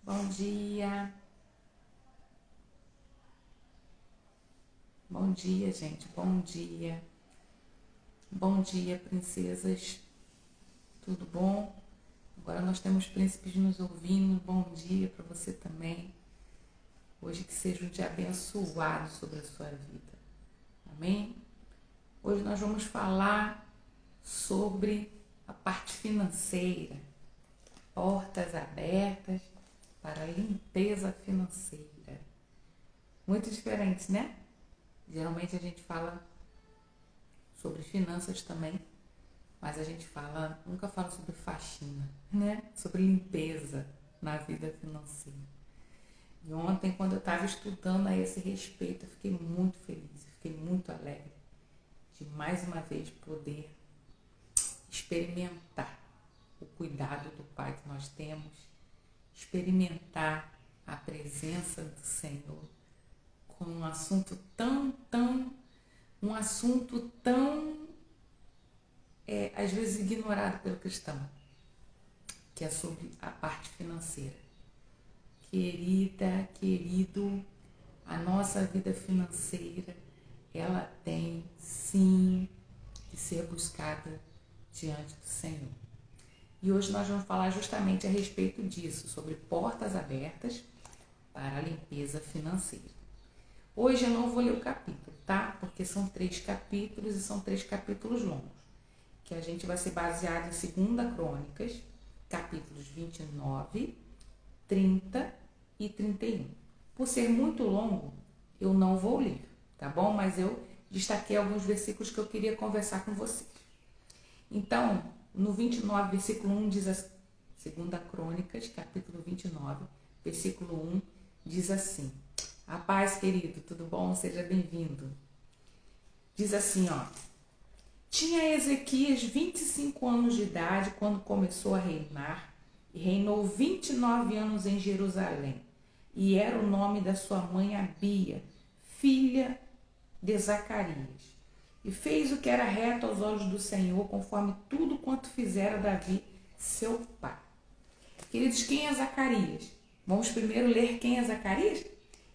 Bom dia. Bom dia, gente. Bom dia. Bom dia, princesas. Tudo bom? Agora nós temos príncipes nos ouvindo. Bom dia para você também. Hoje que seja um dia abençoado sobre a sua vida. Amém? Hoje nós vamos falar sobre a parte financeira. Portas abertas para a limpeza financeira. Muito diferente, né? Geralmente a gente fala sobre finanças também, mas a gente nunca fala sobre faxina, né? Sobre limpeza na vida financeira. E ontem, quando eu estava estudando a esse respeito, eu fiquei muito feliz, eu fiquei muito alegre de mais uma vez poder experimentar o cuidado do Pai que nós temos, experimentar a presença do Senhor com um assunto tão às vezes ignorado pelo cristão, que é sobre a parte financeira. Querida, querido, a nossa vida financeira, ela tem sim que ser buscada diante do Senhor. E hoje nós vamos falar justamente a respeito disso, sobre portas abertas para a limpeza financeira. Hoje eu não vou ler o capítulo, tá? Porque são 3 capítulos e são 3 capítulos longos, que a gente vai ser baseado em 2 Crônicas, capítulos 29, 30 e 31. Por ser muito longo, eu não vou ler, tá bom? Mas eu destaquei alguns versículos que eu queria conversar com vocês. Então, no 29, versículo 1 diz assim, 2 Crônicas, capítulo 29, versículo 1, diz assim: A paz, querido, tudo bom? Seja bem-vindo. Diz assim, ó: Tinha Ezequias 25 anos de idade quando começou a reinar, e reinou 29 anos em Jerusalém. E era o nome da sua mãe Abia, filha de Zacarias. E fez o que era reto aos olhos do Senhor, conforme tudo quanto fizera Davi, seu pai. Queridos, quem é Zacarias? Vamos primeiro ler quem é Zacarias?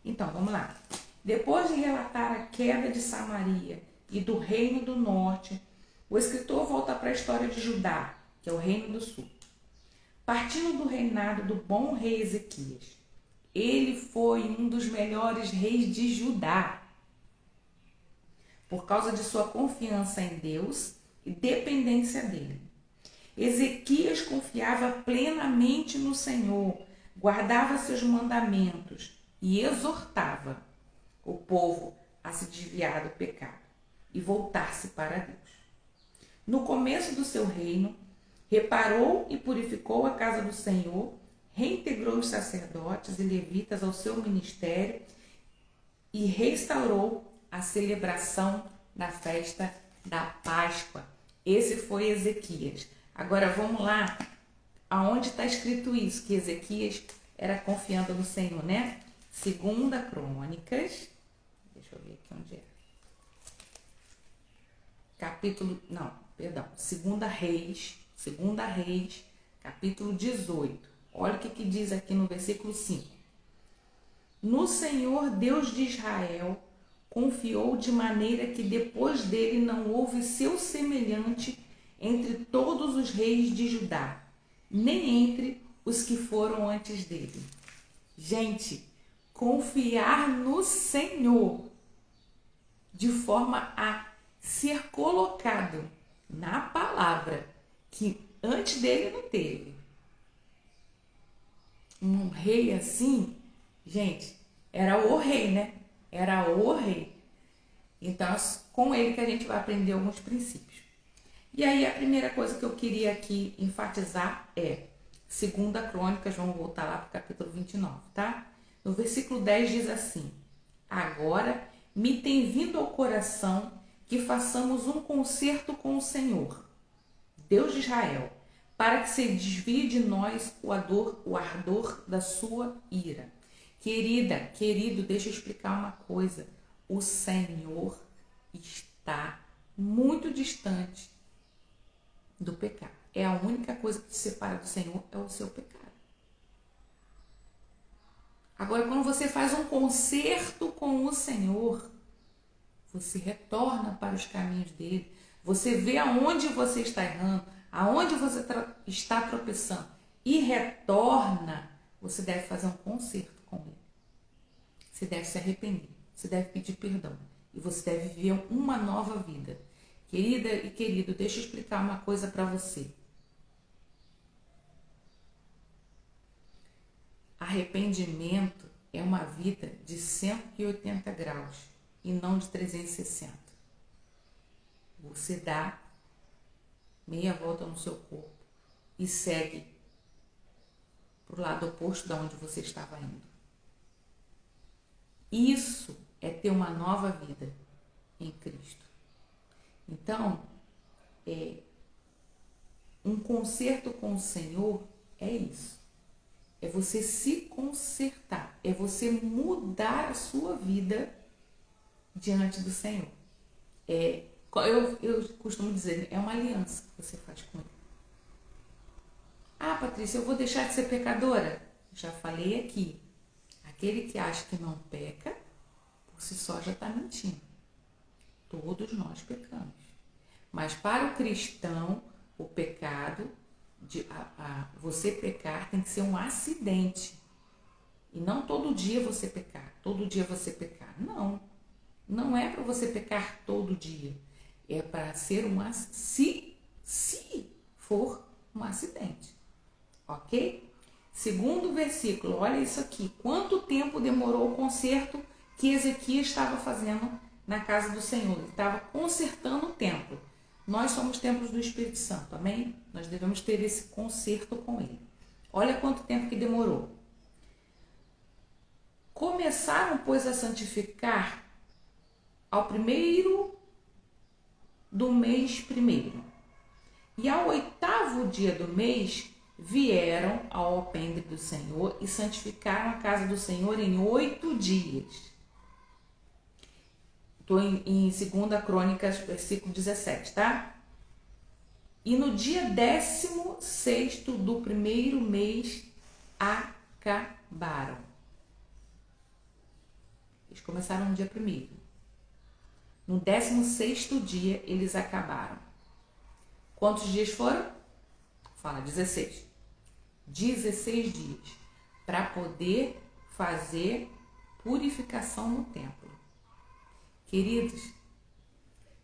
Então, vamos lá. Depois de relatar a queda de Samaria e do reino do norte, o escritor volta para a história de Judá, que é o reino do sul. Partindo do reinado do bom rei Ezequias, ele foi um dos melhores reis de Judá, por causa de sua confiança em Deus e dependência dele. Ezequias confiava plenamente no Senhor, guardava seus mandamentos e exortava o povo a se desviar do pecado e voltar-se para Deus. No começo do seu reino, reparou e purificou a casa do Senhor, reintegrou os sacerdotes e levitas ao seu ministério e restaurou a celebração da festa da Páscoa. Esse foi Ezequias. Agora vamos lá, aonde está escrito isso, que Ezequias era confiando no Senhor, né? 2 Crônicas, deixa eu ver aqui onde é. Segunda Reis, capítulo 18. Olha o que diz aqui no versículo 5. No Senhor Deus de Israel confiou de maneira que depois dele não houve seu semelhante entre todos os reis de Judá, nem entre os que foram antes dele. Gente, confiar no Senhor de forma a ser colocado na palavra que antes dele não teve. Um rei assim, gente, era o rei, né? Era o rei. Então, com ele que a gente vai aprender alguns princípios. E aí, a primeira coisa que eu queria aqui enfatizar é 2 Crônicas, vamos voltar lá para o capítulo 29, tá? No versículo 10 diz assim: Agora me tem vindo ao coração que façamos um concerto com o Senhor, Deus de Israel, para que se desvie de nós o ardor da sua ira. Querida, querido, deixa eu explicar uma coisa. O Senhor está muito distante do pecado. É a única coisa que te separa do Senhor, é o seu pecado. Agora, quando você faz um concerto com o Senhor, você retorna para os caminhos dele. Você vê aonde você está errando, aonde você está tropeçando e retorna. Você deve fazer um concerto com ele. Você deve se arrepender. Você deve pedir perdão. E você deve viver uma nova vida. Querida e querido, deixa eu explicar uma coisa para você. Arrependimento é uma vida de 180 graus e não de 360. Você dá meia volta no seu corpo e segue para o lado oposto de onde você estava indo. Isso é ter uma nova vida em Cristo. Então, um concerto com o Senhor é isso. É você se consertar, é você mudar a sua vida diante do Senhor. Eu costumo dizer, é uma aliança que você faz com ele. Ah, Patrícia, eu vou deixar de ser pecadora? Já falei aqui. Aquele que acha que não peca, por si só já está mentindo. Todos nós pecamos. Mas para o cristão, o pecado, você pecar tem que ser um acidente. E não todo dia você pecar. Todo dia você pecar. Não. Não é para você pecar todo dia. É para ser se for um acidente. Ok? Segundo versículo, olha isso aqui. Quanto tempo demorou o conserto que Ezequias estava fazendo na casa do Senhor? Ele estava consertando o templo. Nós somos templos do Espírito Santo, amém? Nós devemos ter esse conserto com ele. Olha quanto tempo que demorou. Começaram, pois, a santificar ao primeiro do mês primeiro. E ao 8º dia do mês, vieram ao alpendre do Senhor e santificaram a casa do Senhor em 8 dias. Estou em 2 Crônicas, versículo 17, tá? E no dia 16º do primeiro mês, acabaram. Eles começaram no dia 1º. No 16º dia, eles acabaram. Quantos dias foram? Fala, 16. 16 dias. Para poder fazer purificação no templo. Queridos,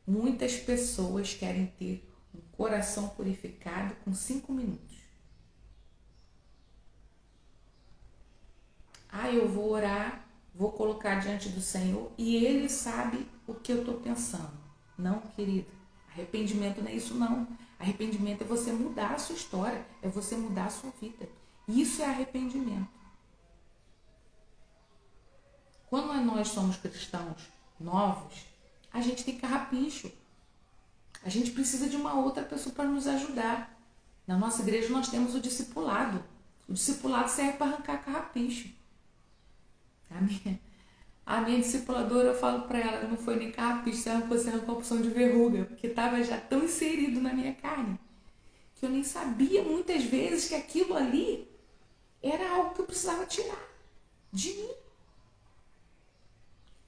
muitas pessoas querem ter um coração purificado com 5 minutos. Eu vou orar, vou colocar diante do Senhor e Ele sabe o que eu estou pensando. Não, querido, arrependimento não é isso não. Arrependimento é você mudar a sua história, é você mudar a sua vida. Isso é arrependimento. Quando nós somos cristãos novos, a gente tem carrapicho. A gente precisa de uma outra pessoa para nos ajudar. Na nossa igreja nós temos o discipulado. O discipulado serve para arrancar carrapicho. A minha discipuladora, eu falo para ela, não foi nem carrapicho, você arrancou uma porção de verruga, porque estava já tão inserido na minha carne, que eu nem sabia muitas vezes que aquilo ali era algo que eu precisava tirar de mim.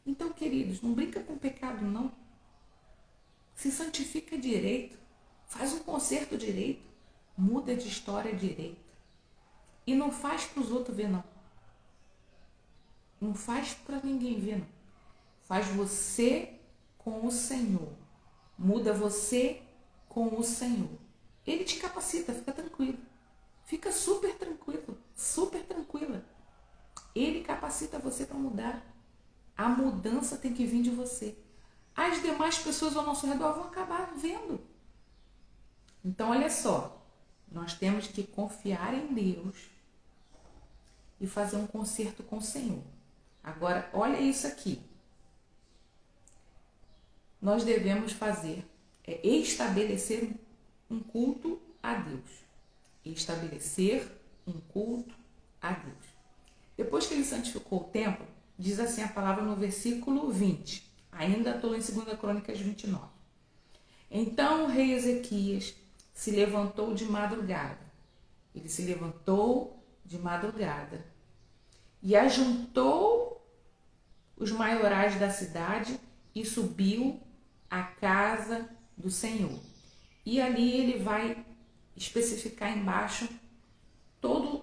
Então, queridos, não brinca com o pecado, não. Se santifica direito, faz um conserto direito, muda de história direito. E não faz para os outros ver, não. Não faz para ninguém ver, não. Faz você com o Senhor. Muda você com o Senhor. Ele te capacita, fica tranquilo. Fica super tranquilo, super tranquila. Ele capacita você para mudar. A mudança tem que vir de você. As demais pessoas ao nosso redor vão acabar vendo. Então, olha só. Nós temos que confiar em Deus e fazer um concerto com o Senhor. Agora, olha isso aqui. Nós devemos estabelecer um culto a Deus. Estabelecer um culto a Deus. Depois que ele santificou o templo, diz assim a palavra no versículo 20. Ainda estou em 2 Crônicas 29. Então o rei Ezequias se levantou de madrugada. Ele se levantou de madrugada e ajuntou os maiorais da cidade e subiu à casa do Senhor. E ali ele vai especificar embaixo todas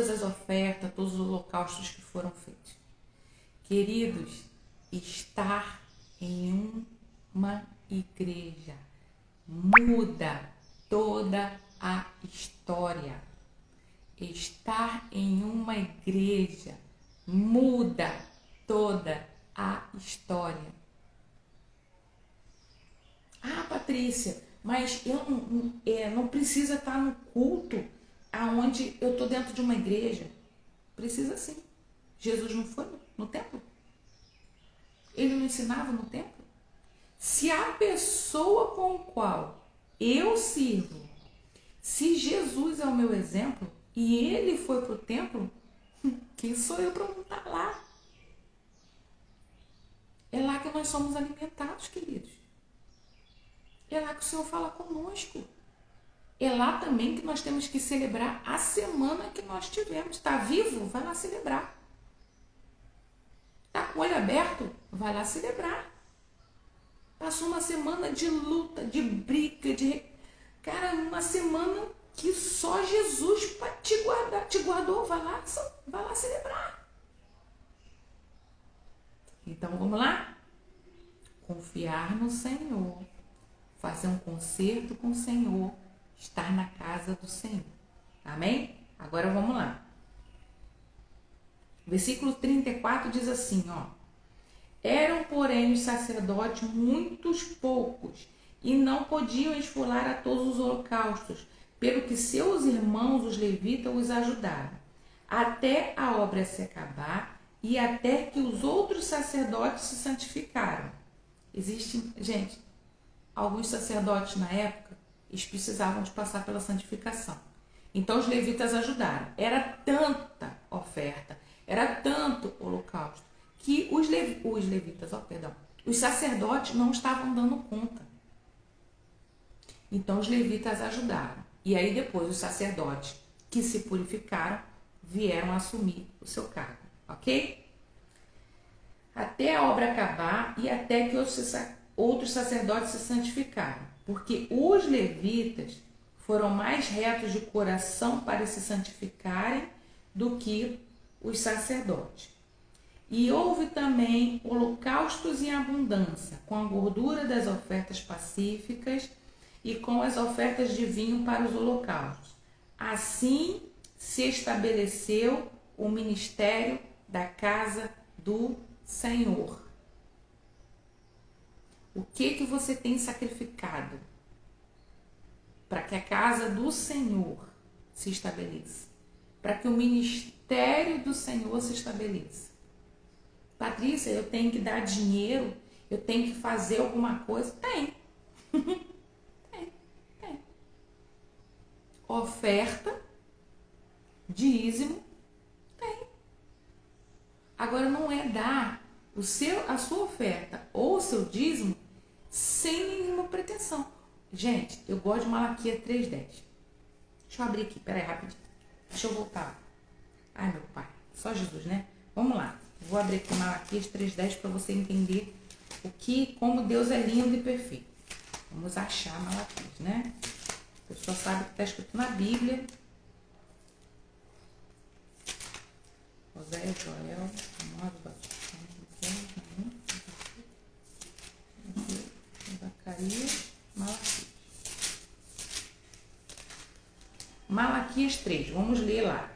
as ofertas, todos os holocaustos que foram feitos. Queridos, estar em uma igreja muda toda a história. Estar em uma igreja muda toda a história. Ah, Patrícia, mas eu não precisa estar no culto aonde eu estou dentro de uma igreja. Precisa sim. Jesus não foi no templo? Ele não ensinava no templo? Se a pessoa com a qual eu sirvo, se Jesus é o meu exemplo e ele foi para o templo, quem sou eu para não estar lá? É lá que nós somos alimentados, queridos. É lá que o Senhor fala conosco. É lá também que nós temos que celebrar a semana que nós tivemos. Está vivo? Vai lá celebrar. Está com o olho aberto? Vai lá celebrar. Passou uma semana de luta, de briga, Cara, uma semana que só Jesus para te guardou. Vai lá celebrar. Então, vamos lá? Confiar no Senhor. Fazer um concerto com o Senhor. Estar na casa do Senhor. Amém? Agora vamos lá. Versículo 34 diz assim, ó. Eram, porém, os sacerdotes muitos poucos e não podiam esfolar a todos os holocaustos, pelo que seus irmãos, os levitas, os ajudaram, até a obra se acabar e até que os outros sacerdotes se santificaram. Existem, gente, alguns sacerdotes na época, eles precisavam de passar pela santificação. Então os levitas ajudaram. Era tanta oferta, era tanto holocausto, que os sacerdotes não estavam dando conta. Então os levitas ajudaram. E aí depois os sacerdotes que se purificaram vieram assumir o seu cargo, ok? Até a obra acabar e até que outros sacerdotes se santificaram. Porque os levitas foram mais retos de coração para se santificarem do que os sacerdotes. E houve também holocaustos em abundância, com a gordura das ofertas pacíficas e com as ofertas de vinho para os holocaustos. Assim se estabeleceu o ministério da casa do Senhor. O que você tem sacrificado para que a casa do Senhor se estabeleça? Para que o ministério do Senhor se estabeleça? Patrícia, eu tenho que dar dinheiro? Eu tenho que fazer alguma coisa? Tem. Tem. Oferta, dízimo, tem. Agora não é dar a sua oferta ou o seu dízimo sem nenhuma pretensão. Gente, eu gosto de Malaquias 3:10. Deixa eu abrir aqui, peraí, rapidinho. Deixa eu voltar. Ai, meu pai, só Jesus, né? Vamos lá. Vou abrir aqui Malaquias 3:10 para você entender como Deus é lindo e perfeito. Vamos achar Malaquias, né? A pessoa sabe que está escrito na Bíblia. Oséias, Joel, Amós, Zacarias, Malaquias. Malaquias 3, vamos ler lá.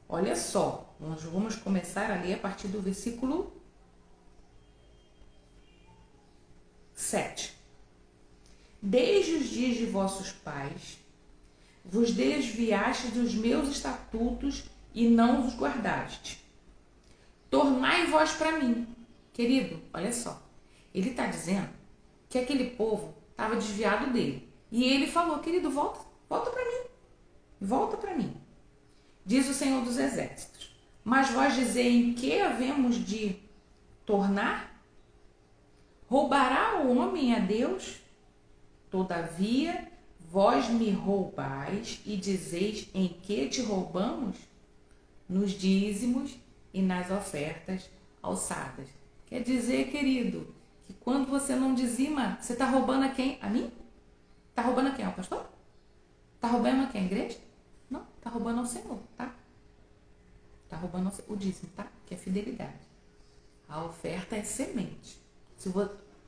Olha só, nós vamos começar a ler a partir do versículo 7. Desde os dias de vossos pais, vos desviaste dos meus estatutos e não os guardaste. Tornai vós para mim. Querido, olha só. Ele está dizendo que aquele povo estava desviado dele. E ele falou, querido, volta para mim. Volta para mim. Diz o Senhor dos Exércitos. Mas vós dizei em que havemos de tornar? Roubará o homem a Deus? Todavia, Vós me roubais e dizeis em que te roubamos? Nos dízimos e nas ofertas alçadas. Quer dizer, querido, que quando você não dizima, você está roubando a quem? A mim? Está roubando a quem? Ao pastor? Está roubando a quem? A igreja? Não, está roubando ao Senhor, tá? Está roubando o dízimo, tá? Que é fidelidade. A oferta é semente.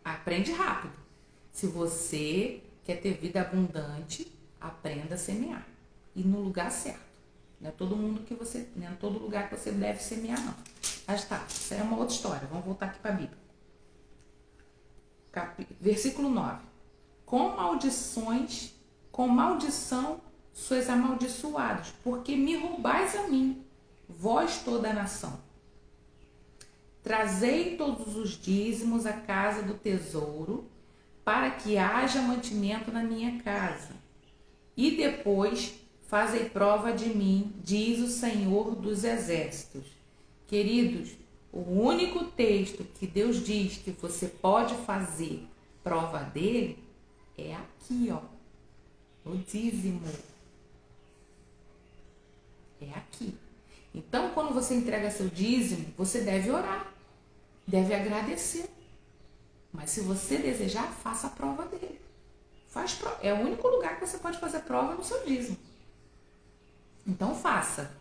Aprende rápido. Se você quer ter vida abundante, aprenda a semear. E no lugar certo. Não é todo lugar que você deve semear, não. Mas tá, isso é uma outra história. Vamos voltar aqui para a Bíblia. Versículo 9. Com maldição sois amaldiçoados, porque me roubais a mim, vós toda a nação. Trazei todos os dízimos à casa do tesouro, para que haja mantimento na minha casa. E depois fazei prova de mim, diz o Senhor dos Exércitos. Queridos, o único texto que Deus diz que você pode fazer prova dele é aqui, ó, no dízimo. É aqui. Então, quando você entrega seu dízimo, você deve orar, deve agradecer. Mas se você desejar, faça a prova dele. É o único lugar que você pode fazer prova no seu dízimo. Então faça.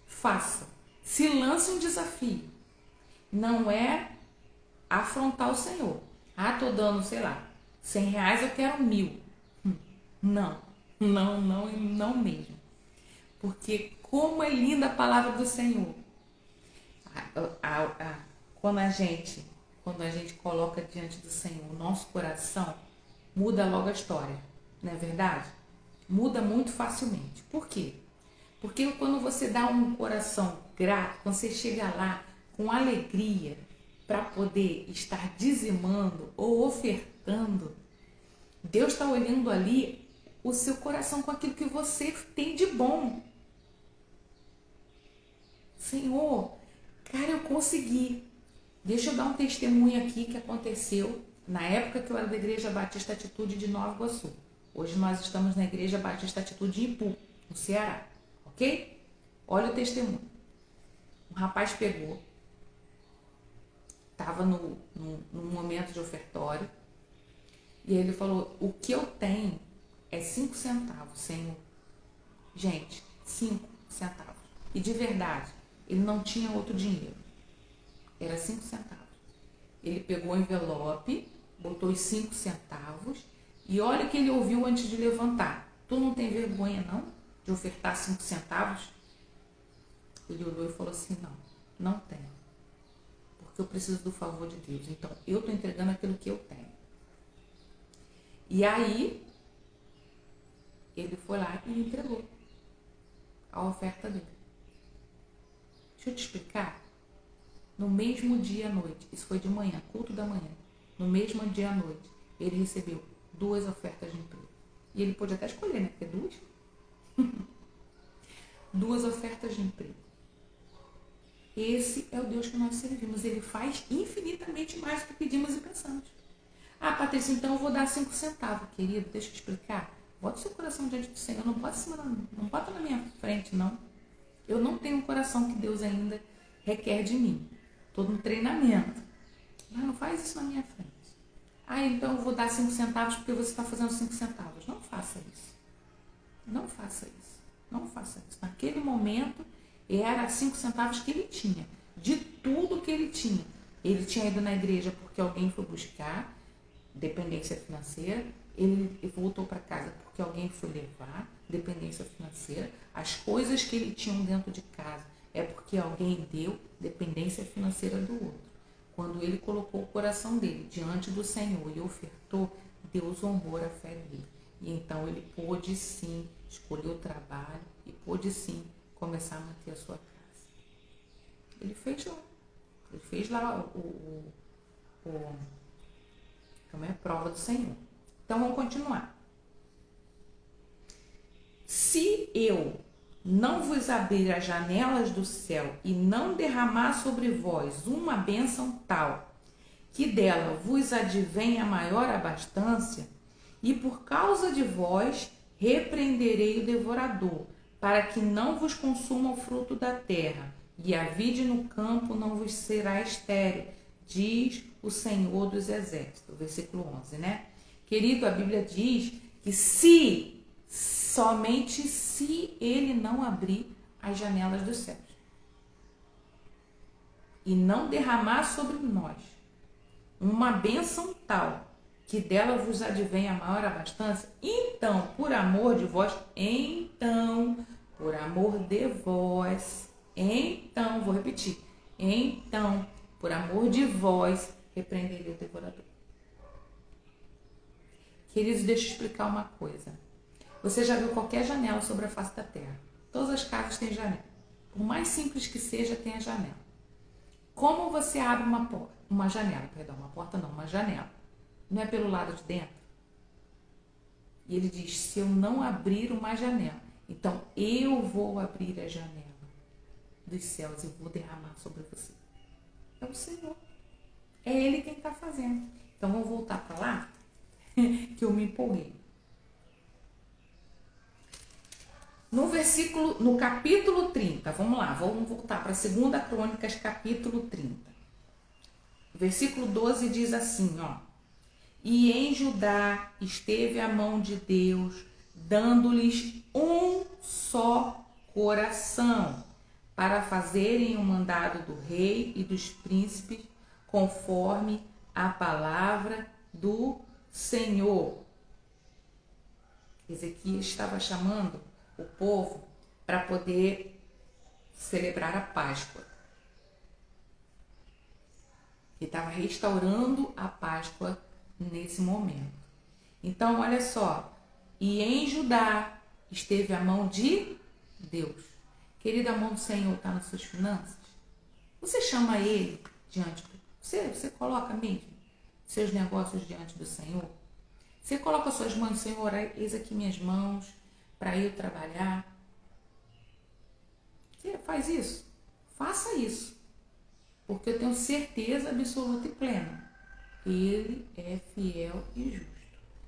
Faça. Se lance um desafio. Não é afrontar o Senhor. Tô dando, sei lá, R$100, eu quero 1.000. Não mesmo. Porque como é linda a palavra do Senhor. Quando a gente coloca diante do Senhor o nosso coração, muda logo a história, não é verdade? Muda muito facilmente. Por quê? Porque quando você dá um coração grato, quando você chega lá com alegria para poder estar dizimando ou ofertando, Deus está olhando ali o seu coração com aquilo que você tem de bom. Senhor, cara, eu consegui. Deixa eu dar um testemunho aqui que aconteceu na época que eu era da Igreja Batista Atitude de Nova Iguaçu. Hoje nós estamos na Igreja Batista Atitude de Ipu, no Ceará. Ok? Olha o testemunho. Um rapaz pegou, estava num momento de ofertório, e ele falou, o que eu tenho é 5 centavos, Senhor. Gente, 5 centavos. E de verdade, ele não tinha outro dinheiro. Era 5 centavos. Ele pegou o envelope, botou os 5 centavos, e olha o que ele ouviu antes de levantar. Tu não tem vergonha, não, de ofertar 5 centavos? Ele olhou e falou assim, não tenho. Porque eu preciso do favor de Deus. Então, eu estou entregando aquilo que eu tenho. E aí, ele foi lá e entregou a oferta dele. Deixa eu te explicar. No mesmo dia à noite, isso foi de manhã, culto da manhã, no mesmo dia à noite, ele recebeu 2 ofertas de emprego. E ele pôde até escolher, né? Porque 2. 2 ofertas de emprego. Esse é o Deus que nós servimos. Ele faz infinitamente mais do que pedimos e pensamos. Patrícia, então eu vou dar 5 centavos. Querido, deixa eu te explicar. Bota o seu coração diante do Senhor. Não bota na minha frente, não. Eu não tenho um coração que Deus ainda requer de mim. Estou no treinamento. Não faz isso na minha frente. Então eu vou dar 5 centavos porque você está fazendo 5 centavos. Não faça isso. Não faça isso. Não faça isso. Naquele momento, era 5 centavos que ele tinha. De tudo que ele tinha. Ele tinha ido na igreja porque alguém foi buscar dependência financeira. Ele voltou para casa porque alguém foi levar dependência financeira. As coisas que ele tinha dentro de casa é porque alguém deu dependência financeira do outro. Quando ele colocou o coração dele diante do Senhor e ofertou, Deus honrou a fé dele. E então ele pôde sim escolher o trabalho e pôde sim começar a manter a sua casa. Ele fez lá a prova do Senhor. Então vamos continuar. Se eu não vos abrir as janelas do céu e não derramar sobre vós uma bênção tal, que dela vos advenha maior abastança, E por causa de vós repreenderei o devorador, para que não vos consuma o fruto da terra, e a vide no campo não vos será estéril, diz o Senhor dos Exércitos. Versículo 11, né? Querido, a Bíblia diz que somente se ele não abrir as janelas dos céus e não derramar sobre nós uma bênção tal que dela vos advém a maior abastança, então, por amor de vós, vou repetir, então, por amor de vós, repreenderei o devorador. Queridos, deixa eu explicar uma coisa. Você já viu qualquer janela sobre a face da terra? Todas as casas têm janela. Por mais simples que seja, tem a janela. Como você abre uma janela? Uma janela. Não é pelo lado de dentro? E ele diz, se eu não abrir uma janela, então eu vou abrir a janela dos céus e vou derramar sobre você. É o Senhor. É Ele quem está fazendo. Então vamos voltar para lá, que eu me empolguei. No capítulo 30, vamos lá, vamos voltar para 2 Crônicas, capítulo 30. Versículo 12 diz assim, ó. E em Judá esteve a mão de Deus, dando-lhes um só coração, para fazerem o mandado do rei e dos príncipes, conforme a palavra do Senhor. Ezequias estava chamando o povo para poder celebrar a Páscoa. Ele estava restaurando a Páscoa nesse momento. Então, olha só. E em Judá esteve a mão de Deus. Querida, a mão do Senhor está nas suas finanças? Você chama Ele diante do... Você coloca mesmo seus negócios diante do Senhor? Você coloca suas mãos, Senhor, eis aqui minhas mãos para eu trabalhar. Você faz isso? Faça isso. Porque eu tenho certeza absoluta e plena. Ele é fiel e justo.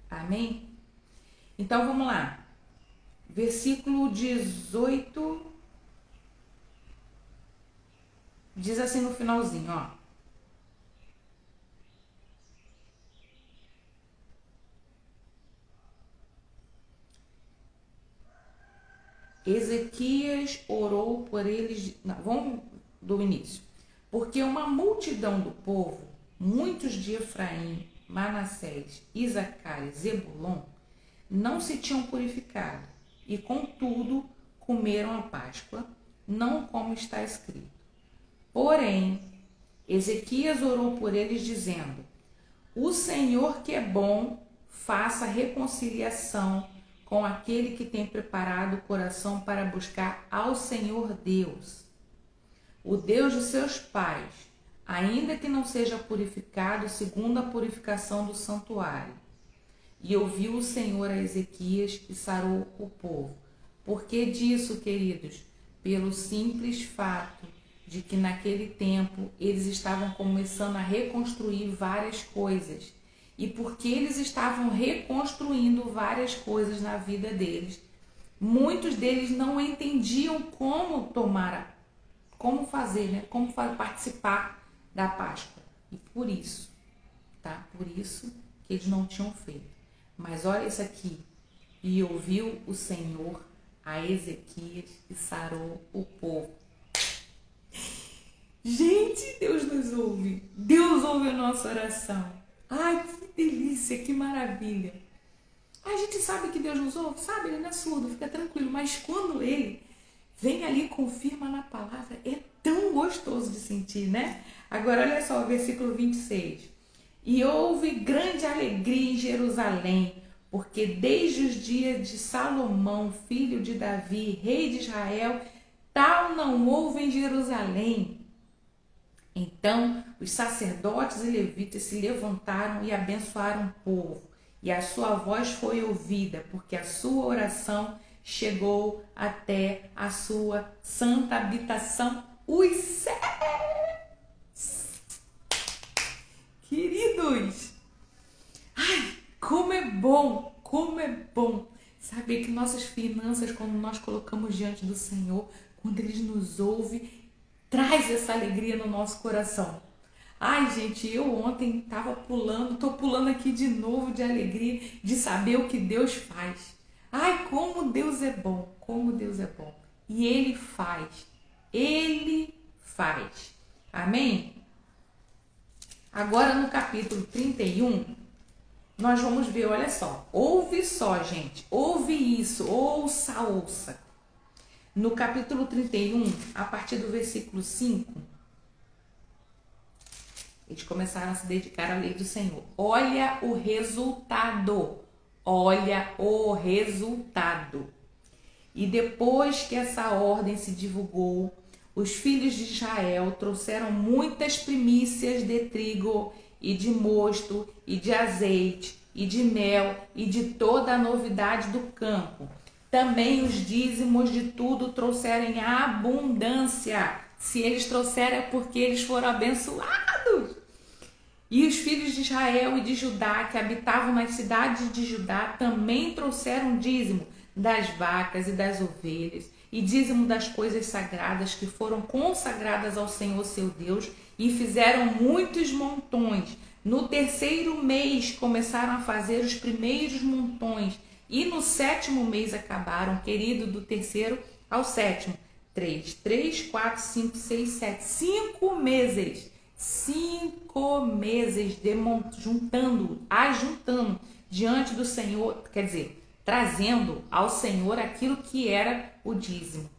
Amém? Então vamos lá. Versículo 18. Diz assim no finalzinho, ó. Ezequias orou por eles. Não, vamos do início. Porque uma multidão do povo, muitos de Efraim, Manassés, Isacar e Zebulon, não se tinham purificado, e contudo comeram a Páscoa, não como está escrito. Porém, Ezequias orou por eles, dizendo: O Senhor que é bom, faça reconciliação com aquele que tem preparado o coração para buscar ao Senhor Deus, o Deus de seus pais, ainda que não seja purificado segundo a purificação do santuário. E ouviu o Senhor a Ezequias e sarou o povo. Por que disso, queridos? Pelo simples fato de que naquele tempo eles estavam começando a reconstruir várias coisas. E porque eles estavam reconstruindo várias coisas na vida deles, muitos deles não entendiam como fazer, né? Como participar da Páscoa. E por isso, tá? Por isso que eles não tinham feito. Mas olha isso aqui. E ouviu o Senhor a Ezequias e sarou o povo. Gente, Deus nos ouve. Deus ouve a nossa oração. Ai, que delícia, que maravilha. A gente sabe que Deus nos ouve, sabe? Ele não é surdo, fica tranquilo. Mas quando Ele vem ali e confirma na palavra, é tão gostoso de sentir, né? Agora, olha só o versículo 26. E houve grande alegria em Jerusalém, porque desde os dias de Salomão, filho de Davi, rei de Israel, tal não houve em Jerusalém. Então os sacerdotes e levitas se levantaram e abençoaram o povo, e a sua voz foi ouvida, porque a sua oração chegou até a sua santa habitação, os céus. Queridos, ai, como é como é bom saber que nossas finanças, quando nós colocamos diante do Senhor, quando Ele nos ouve, traz essa alegria no nosso coração. Ai, gente, eu ontem estava pulando, tô pulando aqui de novo de alegria, de saber o que Deus faz. Ai, como Deus é bom, como Deus é bom. E Ele faz, Ele faz. Amém? Agora no capítulo 31, nós vamos ver, olha só, ouve só, gente, ouve isso, ouça. No capítulo 31, a partir do versículo 5, eles começaram a se dedicar à lei do Senhor. Olha o resultado. E depois que essa ordem se divulgou, os filhos de Israel trouxeram muitas primícias de trigo e de mosto e de azeite e de mel e de toda a novidade do campo. Também os dízimos de tudo trouxeram em abundância. Se eles trouxeram é porque eles foram abençoados. E os filhos de Israel e de Judá, que habitavam nas cidades de Judá, também trouxeram dízimo das vacas e das ovelhas, e dízimo das coisas sagradas que foram consagradas ao Senhor seu Deus, e fizeram muitos montões. No terceiro mês começaram a fazer os primeiros montões, e no sétimo mês acabaram, querido, do terceiro ao sétimo. 3, 4, 5, 6, 7, 5 meses. 5 meses ajuntando diante do Senhor, quer dizer, trazendo ao Senhor aquilo que era o dízimo.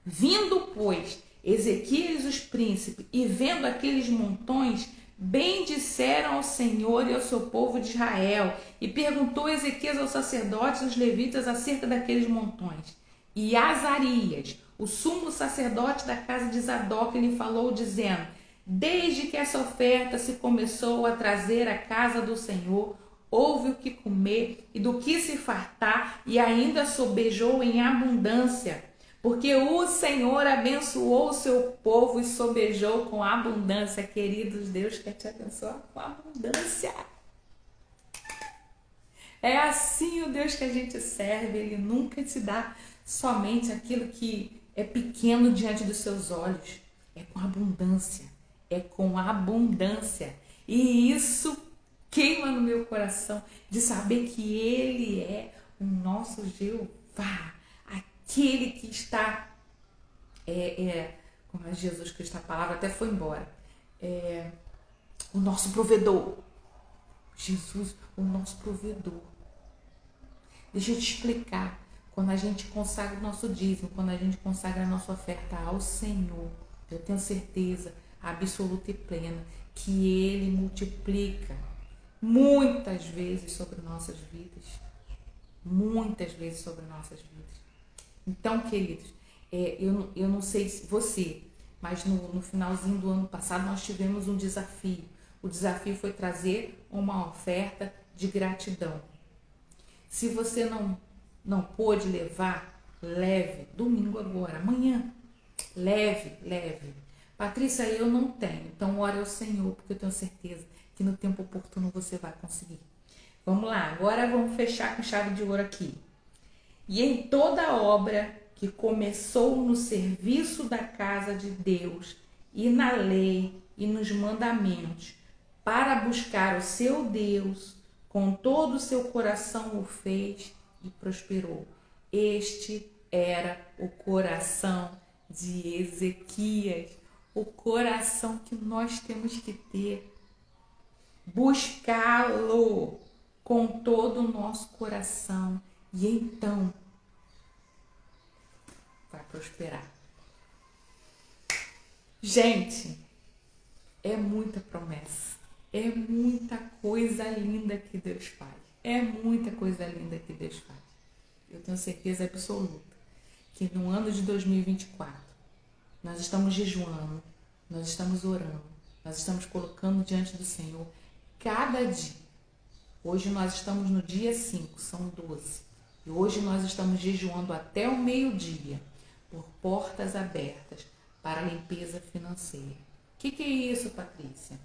Vindo, pois, Ezequias os príncipes e vendo aqueles montões, bendisseram ao Senhor e ao seu povo de Israel. E perguntou Ezequias aos sacerdotes e aos levitas acerca daqueles montões. E Azarias, o sumo sacerdote da casa de Zadok, lhe falou, dizendo: desde que essa oferta se começou a trazer à casa do Senhor, houve o que comer e do que se fartar, e ainda sobejou em abundância, porque o Senhor abençoou o seu povo e sobejou com abundância. Queridos, Deus quer te abençoar com abundância. É assim o Deus que a gente serve. Ele nunca te dá somente aquilo que é pequeno diante dos seus olhos. É com abundância. É com abundância. E isso queima no meu coração de saber que Ele é o nosso Jeová, aquele que está, como é Jesus Cristo, a palavra até foi embora, o nosso provedor. Jesus, o nosso provedor. Deixa eu te explicar. Quando a gente consagra o nosso dízimo, quando a gente consagra a nossa oferta ao Senhor, eu tenho certeza absoluta e plena que Ele multiplica muitas vezes sobre nossas vidas. Muitas vezes sobre nossas vidas. Então, queridos, eu não sei se você, mas no finalzinho do ano passado nós tivemos um desafio. O desafio foi trazer uma oferta de gratidão. Se você não pôde levar, leve. Domingo agora, amanhã. Leve. Patrícia, eu não tenho. Então, ore ao Senhor, porque eu tenho certeza que no tempo oportuno você vai conseguir. Vamos lá, agora vamos fechar com chave de ouro aqui. E em toda obra que começou no serviço da casa de Deus e na lei e nos mandamentos, para buscar o seu Deus, com todo o seu coração o fez e prosperou. Este era o coração de Ezequias, o coração que nós temos que ter. Buscá-lo com todo o nosso coração e então vai prosperar. Gente, é muita promessa. É muita coisa linda que Deus faz. É muita coisa linda que Deus faz. Eu tenho certeza absoluta que no ano de 2024 nós estamos jejuando, nós estamos orando, nós estamos colocando diante do Senhor cada dia. Hoje nós estamos no dia 5, são 12. E hoje nós estamos jejuando até o meio-dia por portas abertas para a limpeza financeira. O que é isso, Patrícia?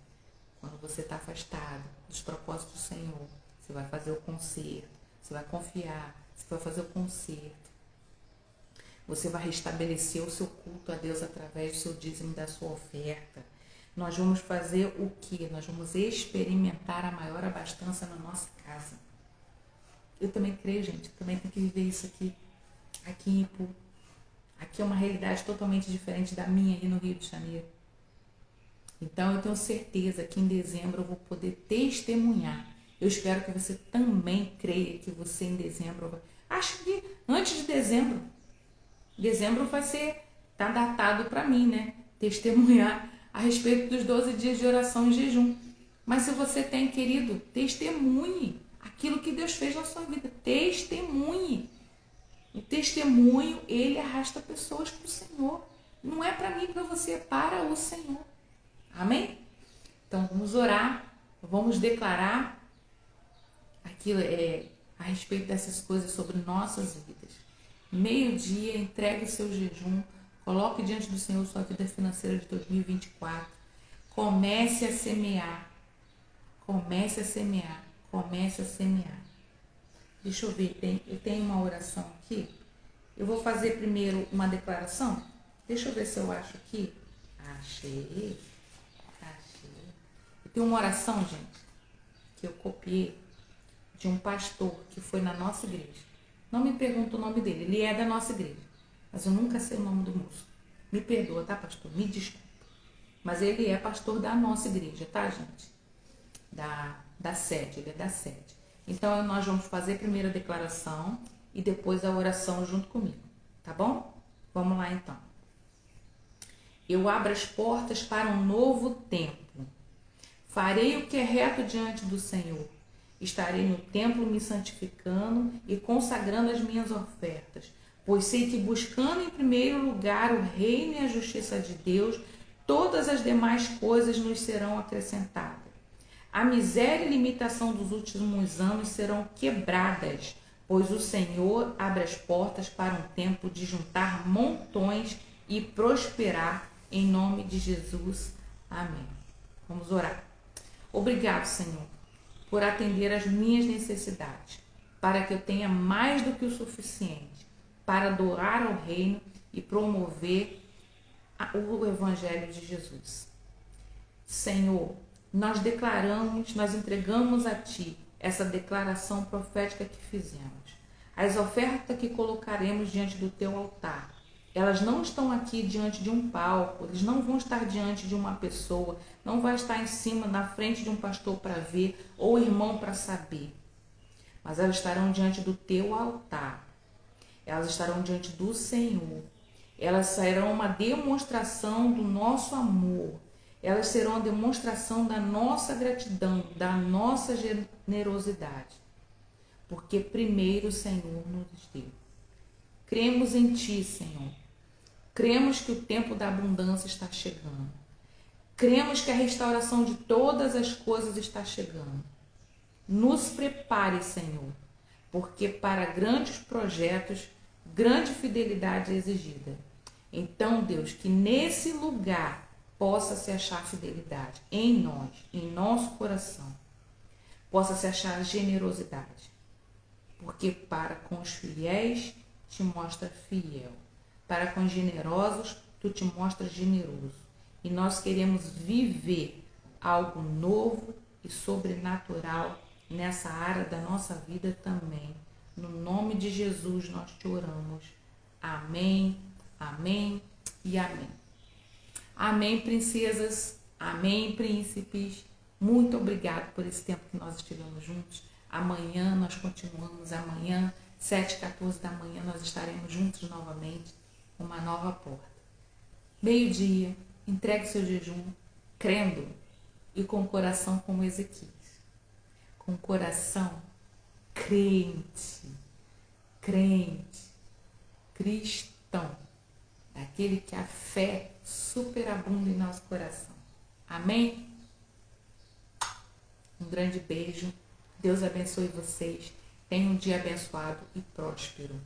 Quando você está afastado dos propósitos do Senhor, Você vai fazer o conserto. Você vai confiar. Você vai fazer o conserto. Você vai restabelecer o seu culto a Deus através do seu dízimo e da sua oferta. Nós vamos fazer o quê? Nós vamos experimentar a maior abastança na nossa casa. Eu também creio, gente. Eu também tenho que viver isso aqui. Aqui em Ipu. Aqui é uma realidade totalmente diferente da minha aí no Rio de Janeiro. Então eu tenho certeza que em dezembro eu vou poder testemunhar. Eu espero que você também creia que você em dezembro... Acho que antes de dezembro. Dezembro vai ser... Tá datado para mim, né? Testemunhar a respeito dos 12 dias de oração e jejum. Mas se você tem, querido, testemunhe aquilo que Deus fez na sua vida. Testemunhe. O testemunho, ele arrasta pessoas para o Senhor. Não é para mim, para você, é para o Senhor. Amém? Então vamos orar, vamos declarar aquilo a respeito dessas coisas sobre nossas vidas. Meio-dia, entregue o seu jejum, coloque diante do Senhor sua vida financeira de 2024. Comece a semear. Comece a semear. Comece a semear. Deixa eu ver, eu tenho uma oração aqui. Eu vou fazer primeiro uma declaração. Deixa eu ver se eu acho aqui. Achei. Eu tenho uma oração, gente, que eu copiei de um pastor que foi na nossa igreja. Não me pergunta o nome dele, ele é da nossa igreja. Mas eu nunca sei o nome do moço. Me perdoa, tá, pastor? Me desculpa. Mas ele é pastor da nossa igreja, tá, gente? Da sede, ele é da sede. Então, nós vamos fazer primeiro a declaração e depois a oração junto comigo, tá bom? Vamos lá, então. Eu abro as portas para um novo tempo. Farei o que é reto diante do Senhor. Estarei no templo me santificando e consagrando as minhas ofertas, pois sei que buscando em primeiro lugar o reino e a justiça de Deus, todas as demais coisas nos serão acrescentadas. A miséria e limitação dos últimos anos serão quebradas, pois o Senhor abre as portas para um tempo de juntar montões e prosperar em nome de Jesus. Amém. Vamos orar. Obrigado, Senhor, por atender às minhas necessidades, para que eu tenha mais do que o suficiente para adorar ao reino e promover o Evangelho de Jesus. Senhor, nós declaramos, nós entregamos a Ti essa declaração profética que fizemos. As ofertas que colocaremos diante do Teu altar, elas não estão aqui diante de um palco, eles não vão estar diante de uma pessoa, não vai estar em cima, na frente de um pastor para ver, ou irmão para saber. Mas elas estarão diante do Teu altar. Elas estarão diante do Senhor. Elas serão uma demonstração do nosso amor. Elas serão a demonstração da nossa gratidão, da nossa generosidade. Porque primeiro o Senhor nos deu. Cremos em Ti, Senhor. Cremos que o tempo da abundância está chegando. Cremos que a restauração de todas as coisas está chegando. Nos prepare, Senhor, porque para grandes projetos, grande fidelidade é exigida. Então, Deus, que nesse lugar possa se achar fidelidade em nós, em nosso coração. Possa se achar generosidade. Porque para com os fiéis te mostra fiel. Para com os generosos, tu te mostras generoso. E nós queremos viver algo novo e sobrenatural nessa área da nossa vida também. No nome de Jesus nós te oramos. Amém, amém e amém. Amém, princesas. Amém, príncipes. Muito obrigado por esse tempo que nós estivemos juntos. Amanhã nós continuamos. Amanhã, 7h14 da manhã, nós estaremos juntos novamente. Uma nova porta. Meio-dia, entregue seu jejum, crendo e com o coração como Ezequias. Com o coração crente, cristão. Daquele que a fé superabunda em nosso coração. Amém? Um grande beijo. Deus abençoe vocês. Tenham um dia abençoado e próspero.